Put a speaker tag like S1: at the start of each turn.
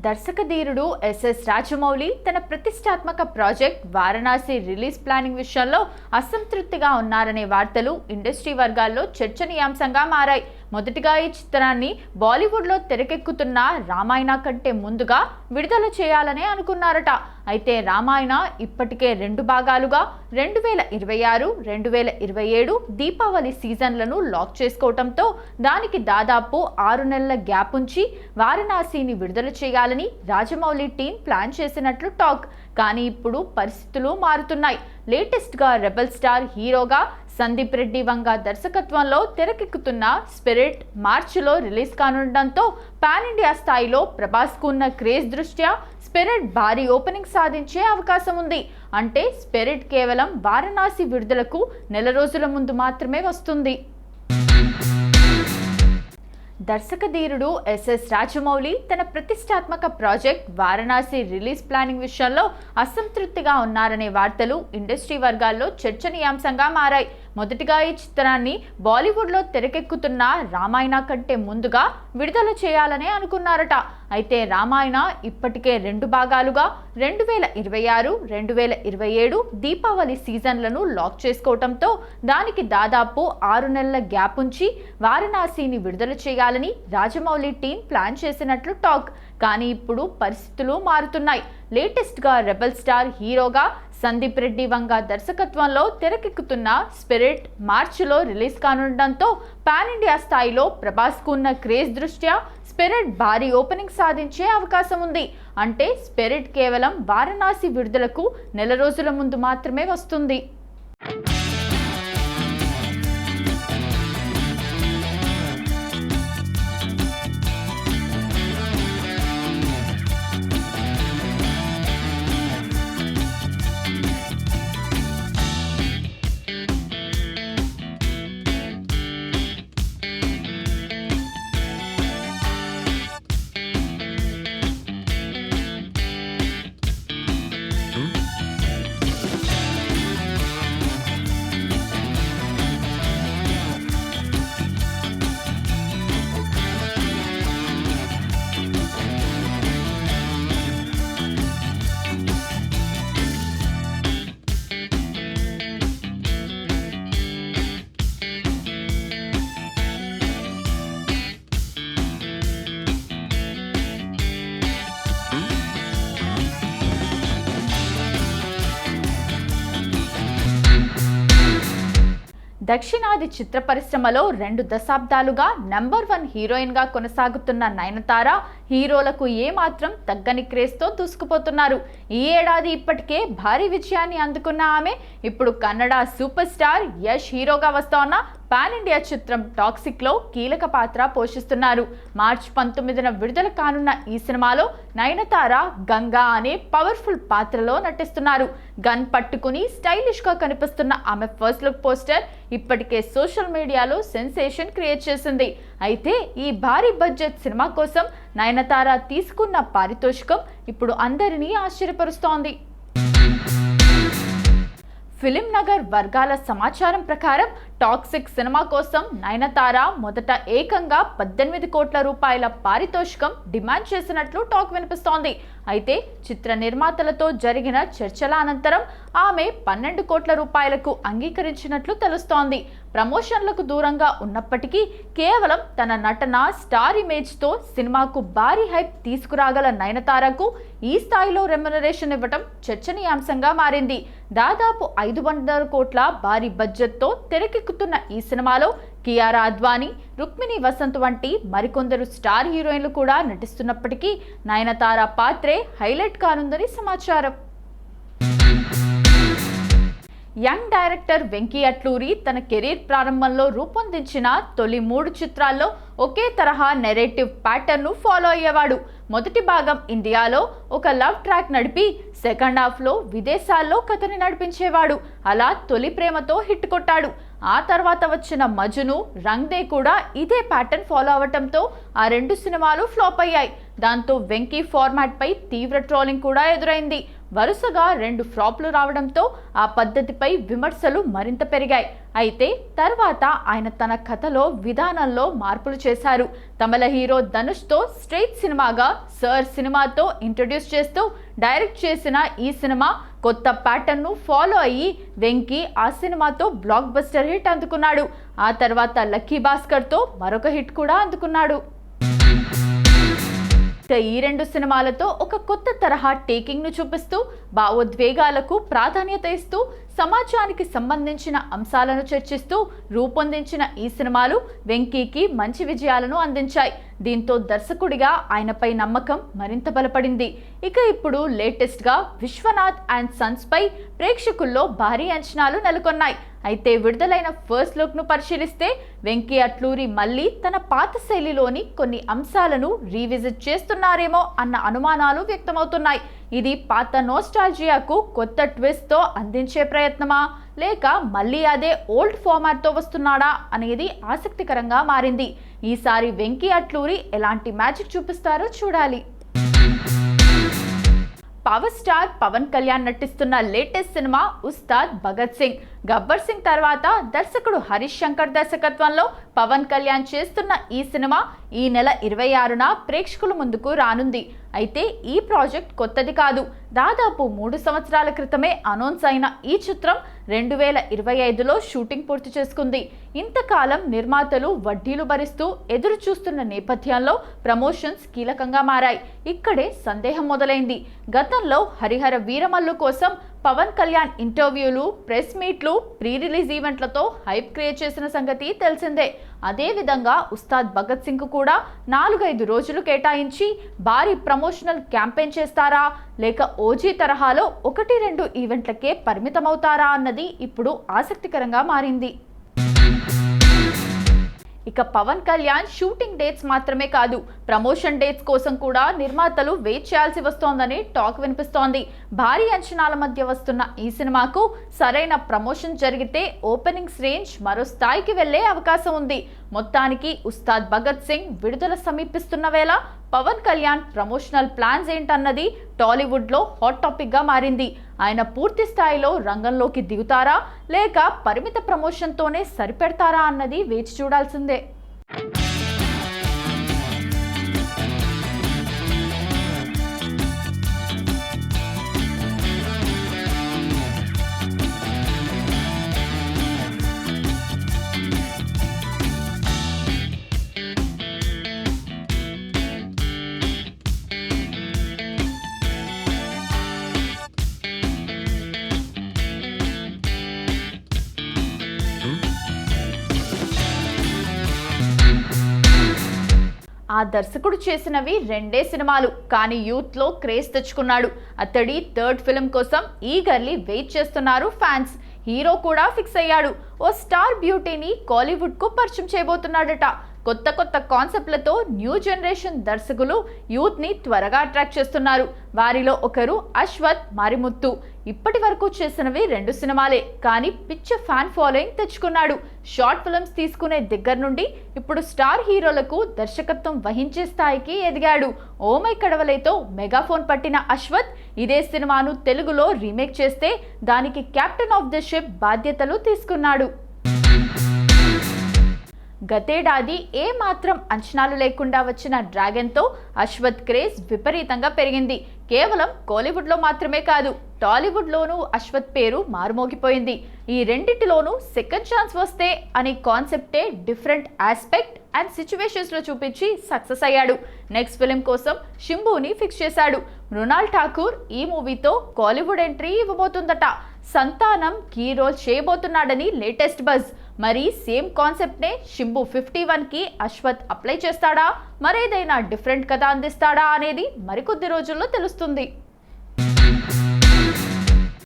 S1: దర్శకధీరుడు SS Rajamouli తన ప్రతిష్టాత్మక project Varanasi release planning విషయంలో అసంతృప్తిగా ఉన్నారనే వార్తలు ఇండస్ట్రీ వర్గాల్లో చర్చనీయాంశంగా మారాయి. మొదటిగా ఈ చిత్రాన్ని బాలీవుడ్లో తెరకెక్కుతున్న రామాయణ కంటే ముందుగా విడుదల చేయాలనే అనుకున్నారట. అయితే రామాయణ ఇప్పటికే 2 భాగాలుగా 2026, 2027 దీపావళి సీజన్లను లాక్ చేసుకోవడంతో దానికి దాదాపు 6 నెలల గ్యాప్ ఉంచి వారణాసిని విడుదల చేయాలని రాజమౌళి టీం ప్లాన్ చేసినట్లు టాక్. కానీ ఇప్పుడు పరిస్థితులు మారుతున్నాయి. లేటెస్ట్గా రెబల్ స్టార్ హీరోగా సందీప్ రెడ్డి వంగ దర్శకత్వంలో తెరకెక్కుతున్న స్పిరిట్ మార్చిలో రిలీజ్ కానుండడంతో పాన్ ఇండియా స్థాయిలో ప్రభాస్కు ఉన్న క్రేజ్ దృష్ట్యా స్పిరిట్ భారీ ఓపెనింగ్ సాధించే అవకాశం ఉంది. అంటే స్పిరిట్ కేవలం వారణాసి విడుదలకు నెల రోజుల ముందు మాత్రమే వస్తుంది. దర్శకధీరుడు ఎస్ఎస్ రాజమౌళి తన ప్రతిష్టాత్మక ప్రాజెక్ట్ వారణాసి రిలీజ్ ప్లానింగ్ విషయంలో అసంతృప్తిగా ఉన్నారనే వార్తలు ఇండస్ట్రీ వర్గాల్లో చర్చనీయాంశంగా మారాయి. మొదటిగా ఈ చిత్రాన్ని బాలీవుడ్లో తెరకెక్కుతున్న రామాయణ కంటే ముందుగా విడుదల చేయాలనే అనుకున్నారట. అయితే రామాయణ ఇప్పటికే 2 భాగాలుగా 2026, 2027 దీపావళి సీజన్లను లాక్ చేసుకోవడంతో దానికి దాదాపు 6 నెలల గ్యాప్ ఉంచి వారణాసిని విడుదల చేయాలని రాజమౌళి టీం ప్లాన్ చేసినట్లు టాక్. కానీ ఇప్పుడు పరిస్థితులు మారుతున్నాయి. లేటెస్ట్గా రెబల్ స్టార్ హీరోగా సందీప్ రెడ్డి వంగ దర్శకత్వంలో తెరకెక్కుతున్న స్పిరిట్ మార్చిలో రిలీజ్ కానుండడంతో పాన్ ఇండియా స్థాయిలో ప్రభాస్కు ఉన్న క్రేజ్ దృష్ట్యా స్పిరిట్ భారీ ఓపెనింగ్ సాధించే అవకాశం ఉంది. అంటే స్పిరిట్ కేవలం వారణాసి విడుదలకు నెల రోజుల ముందు మాత్రమే వస్తుంది. దక్షిణాది చిత్ర పరిశ్రమలో 2 దశాబ్దాలుగా నంబర్ 1 హీరోయిన్గా కొనసాగుతున్న నయనతార హీరోలకు ఏమాత్రం తగ్గని క్రేజ్తో దూసుకుపోతున్నారు. ఈ ఏడాది ఇప్పటికే భారీ విజయాన్ని అందుకున్న ఆమె ఇప్పుడు కన్నడ సూపర్ స్టార్ యష్ హీరోగా వస్తోన్న పాన్ ఇండియా చిత్రం టాక్సిక్లో కీలక పాత్ర పోషిస్తున్నారు. మార్చి 19న విడుదల కానున్న ఈ సినిమాలో నయనతార గంగా అనే పవర్ఫుల్ పాత్రలో నటిస్తున్నారు. గన్ పట్టుకుని స్టైలిష్గా కనిపిస్తున్న ఆమె ఫస్ట్ లుక్ పోస్టర్ ఇప్పటికే సోషల్ మీడియాలో సెన్సేషన్ క్రియేట్ చేసింది. అయితే ఈ భారీ బడ్జెట్ సినిమా కోసం నయనతార తీసుకున్న పారితోషికం ఇప్పుడు అందరినీ ఆశ్చర్యపరుస్తోంది. ఫిలిం నగర్ వర్గాల సమాచారం ప్రకారం టాక్సిక్ సినిమా కోసం నయనతార మొదట ఏకంగా 18 కోట్ల రూపాయల పారితోషికం డిమాండ్ చేసినట్లు టాక్ వినిపిస్తోంది. అయితే చిత్ర నిర్మాతలతో జరిగిన చర్చల అనంతరం ఆమె 12 కోట్ల రూపాయలకు అంగీకరించినట్లు తెలుస్తోంది. ప్రమోషన్లకు దూరంగా ఉన్నప్పటికీ కేవలం తన నటన స్టార్ ఇమేజ్తో సినిమాకు భారీ హైప్ తీసుకురాగల నయనతారకు ఈ స్థాయిలో రెమ్యునరేషన్ ఇవ్వటం చర్చనీయాంశంగా మారింది. దాదాపు 500 కోట్ల భారీ బడ్జెట్తో తెరకెక్కుతున్న ఈ సినిమాలో కియారా అద్వానీ, రుక్మిణి వసంత్ వంటి మరికొందరు స్టార్ హీరోయిన్లు కూడా నటిస్తున్నప్పటికీ నయనతార పాత్రే హైలైట్ కానుందని సమాచారం. యంగ్ డైరెక్టర్ వెంకీ అట్లూరి తన కెరీర్ ప్రారంభంలో రూపొందించిన తొలి 3 చిత్రాల్లో ఒకే తరహా నెరేటివ్ ప్యాటర్న్ను ఫాలో అయ్యేవాడు. మొదటి భాగం ఇండియాలో ఒక లవ్ ట్రాక్ నడిపి సెకండ్ హాఫ్లో విదేశాల్లో కథని నడిపించేవాడు. అలా తొలి ప్రేమతో హిట్ కొట్టాడు. ఆ తర్వాత వచ్చిన మజును, రంగ్ దే కూడా ఇదే ప్యాటర్న్ ఫాలో అవటంతో ఆ 2 సినిమాలు ఫ్లాప్ అయ్యాయి. దాంతో వెంకీ ఫార్మాట్ పై తీవ్ర ట్రోలింగ్ కూడా ఎదురైంది. వరుసగా 2 ఫ్లాప్లు రావడంతో ఆ పద్ధతిపై విమర్శలు మరింత పెరిగాయి. అయితే తర్వాత ఆయన తన కథలో విధానంలో మార్పులు చేశారు. తమిళ హీరో ధనుష్తో స్ట్రైట్ సినిమాగా సర్ సినిమాతో ఇంట్రడ్యూస్ చేస్తూ డైరెక్ట్ చేసిన ఈ సినిమా కొత్త ప్యాటర్న్ను ఫాలో అయ్యి వెంకీ ఆ సినిమాతో బ్లాక్ బస్టర్ హిట్ అందుకున్నాడు. ఆ తర్వాత లక్కీ భాస్కర్తో మరొక హిట్ కూడా అందుకున్నాడు. ఈ 2 సినిమాలతో ఒక కొత్త తరహా టేకింగ్ ను చూపిస్తూ భావోద్వేగాలకు ప్రాధాన్యత ఇస్తూ సమాజానికి సంబంధించిన అంశాలను చర్చిస్తూ రూపొందించిన ఈ సినిమాలు వెంకీకి మంచి విజయాలను అందించాయి. దీంతో దర్శకుడిగా ఆయనపై నమ్మకం మరింత బలపడింది. ఇక ఇప్పుడు లేటెస్ట్ గా విశ్వనాథ్ అండ్ సన్స్ పై ప్రేక్షకుల్లో భారీ అంచనాలు నెలకొన్నాయి. అయితే విడుదలైన ఫస్ట్ లుక్ ను పరిశీలిస్తే వెంకీ అట్లూరి మళ్ళీ తన పాత శైలిలోని కొన్ని అంశాలను రీవిజిట్ చేస్తున్నారేమో అన్న అనుమానాలు వ్యక్తమవుతున్నాయి. ఇది పాత నోస్టాల్జియాకు కొత్త ట్విస్ట్ తో అందించే ప్రయత్నమా, లేక మళ్ళీ అదే ఓల్డ్ ఫార్మాట్ తో వస్తున్నాడా అనేది ఆసక్తికరంగా మారింది. ఈసారి వెంకీ అట్లూరి ఎలాంటి మ్యాజిక్ చూపిస్తారో చూడాలి. పవర్ స్టార్ పవన్ కళ్యాణ్ నటిస్తున్న లేటెస్ట్ సినిమా ఉస్తాద్ భగత్ సింగ్. గబ్బర్ సింగ్ తర్వాత దర్శకుడు హరీష్ శంకర్ దర్శకత్వంలో పవన్ కళ్యాణ్ చేస్తున్న ఈ సినిమా ఈ నెల 26న ప్రేక్షకుల ముందుకు రానుంది. అయితే ఈ ప్రాజెక్ట్ కొత్తది కాదు. దాదాపు 3 సంవత్సరాల క్రితమే అనౌన్స్ అయిన ఈ చిత్రం 2025లో షూటింగ్ పూర్తి చేసుకుంది. ఇంతకాలం నిర్మాతలు వడ్డీలు భరిస్తూ ఎదురు చూస్తున్న నేపథ్యంలో ప్రమోషన్స్ కీలకంగా మారాయి. ఇక్కడే సందేహం మొదలైంది. గతంలో హరిహర వీరమల్లు కోసం పవన్ కళ్యాణ్ ఇంటర్వ్యూలు, ప్రెస్ మీట్లు, ప్రీ రిలీజ్ ఈవెంట్లతో హైప్ క్రియేట్ చేసిన సంగతి తెలిసిందే. అదేవిధంగా ఉస్తాద్ భగత్ సింగ్ కూడా 4-5 రోజులు కేటాయించి భారీ ప్రమోషనల్ క్యాంపెయిన్ చేస్తారా, లేక ఓజీ తరహాలో 1-2 ఈవెంట్లకే పరిమితమవుతారా అన్నది ఇప్పుడు ఆసక్తికరంగా మారింది. ఇక పవన్ కళ్యాణ్ షూటింగ్ డేట్స్ మాత్రమే కాదు, ప్రమోషన్ డేట్స్ కోసం కూడా నిర్మాతలు వెయిట్ చేయాల్సి వస్తోందని టాక్ వినిపిస్తోంది. భారీ అంచనాల మధ్య వస్తున్న ఈ సినిమాకు సరైన ప్రమోషన్ జరిగితే ఓపెనింగ్స్ రేంజ్ మరో స్థాయికి వెళ్లే అవకాశం ఉంది. మొత్తానికి ఉస్తాద్ భగత్ సింగ్ విడుదల సమీపిస్తున్న వేళ పవన్ కళ్యాణ్ ప్రమోషనల్ ప్లాన్స్ ఏంటన్నది టాలీవుడ్ లో హాట్ టాపిక్ గా మారింది. ఆయన పూర్తి స్థాయిలో రంగంలోకి దిగుతారా, లేక పరిమిత ప్రమోషన్ తోనే సరిపెడతారా అన్నది వేచి చూడాల్సిందే. ఆ దర్శకుడు చేసినవి 2 సినిమాలు, కానీ యూత్ లో క్రేజ్ తెచ్చుకున్నాడు. అతడి 3rd ఫిల్మ్ కోసం ఈగర్లీ వెయిట్ చేస్తున్నారు ఫ్యాన్స్. హీరో కూడా ఫిక్స్ అయ్యాడు. ఓ స్టార్ బ్యూటీని కాలీవుడ్ కు పరిచయం చేయబోతున్నాడట. కొత్త కాన్సెప్ట్లతో న్యూ జనరేషన్ దర్శకులు యూత్ ని త్వరగా అట్రాక్ట్ చేస్తున్నారు. వారిలో ఒకరు అశ్వత్ మారిముత్తు. ఇప్పటి వరకు చేసినవి 2 సినిమాలే, కానీ పిచ్చ ఫ్యాన్ ఫాలోయింగ్ తెచ్చుకున్నాడు. షార్ట్ ఫిల్మ్స్ తీసుకునే దగ్గర నుండి ఇప్పుడు స్టార్ హీరోలకు దర్శకత్వం వహించే స్థాయికి ఎదిగాడు. ఓ మై కడవలేతో మెగాఫోన్ పట్టిన అశ్వత్ ఇదే సినిమాను తెలుగులో రీమేక్ చేస్తే దానికి కెప్టెన్ ఆఫ్ ది షిప్ బాధ్యతలు తీసుకున్నాడు. గతేడాది ఏ మాత్రం అంచనాలు లేకుండా వచ్చిన డ్రాగన్తో అశ్వత్ క్రేజ్ విపరీతంగా పెరిగింది. కేవలం కోలీవుడ్లో మాత్రమే కాదు, టాలీవుడ్లోనూ అశ్వత్ పేరు మారుమోగిపోయింది. ఈ రెండింటిలోనూ సెకండ్ ఛాన్స్ వస్తే అనే కాన్సెప్టే డిఫరెంట్ ఆస్పెక్ట్ అండ్ సిచ్యువేషన్స్లో చూపించి సక్సెస్ అయ్యాడు. నెక్స్ట్ ఫిలిం కోసం శింబుని ఫిక్స్ చేశాడు. మృణాల్ ఠాకూర్ ఈ మూవీతో కాలీవుడ్ ఎంట్రీ ఇవ్వబోతుందట. సంతానం కీ రోల్ చేయబోతున్నాడని లేటెస్ట్ బజ్. మరి సేమ్ కాన్సెప్ట్నే శింబు 51కి అశ్వత్ అప్లై చేస్తాడా, మరేదైనా డిఫరెంట్ కథ అందిస్తాడా అనేది మరికొద్ది రోజుల్లో తెలుస్తుంది.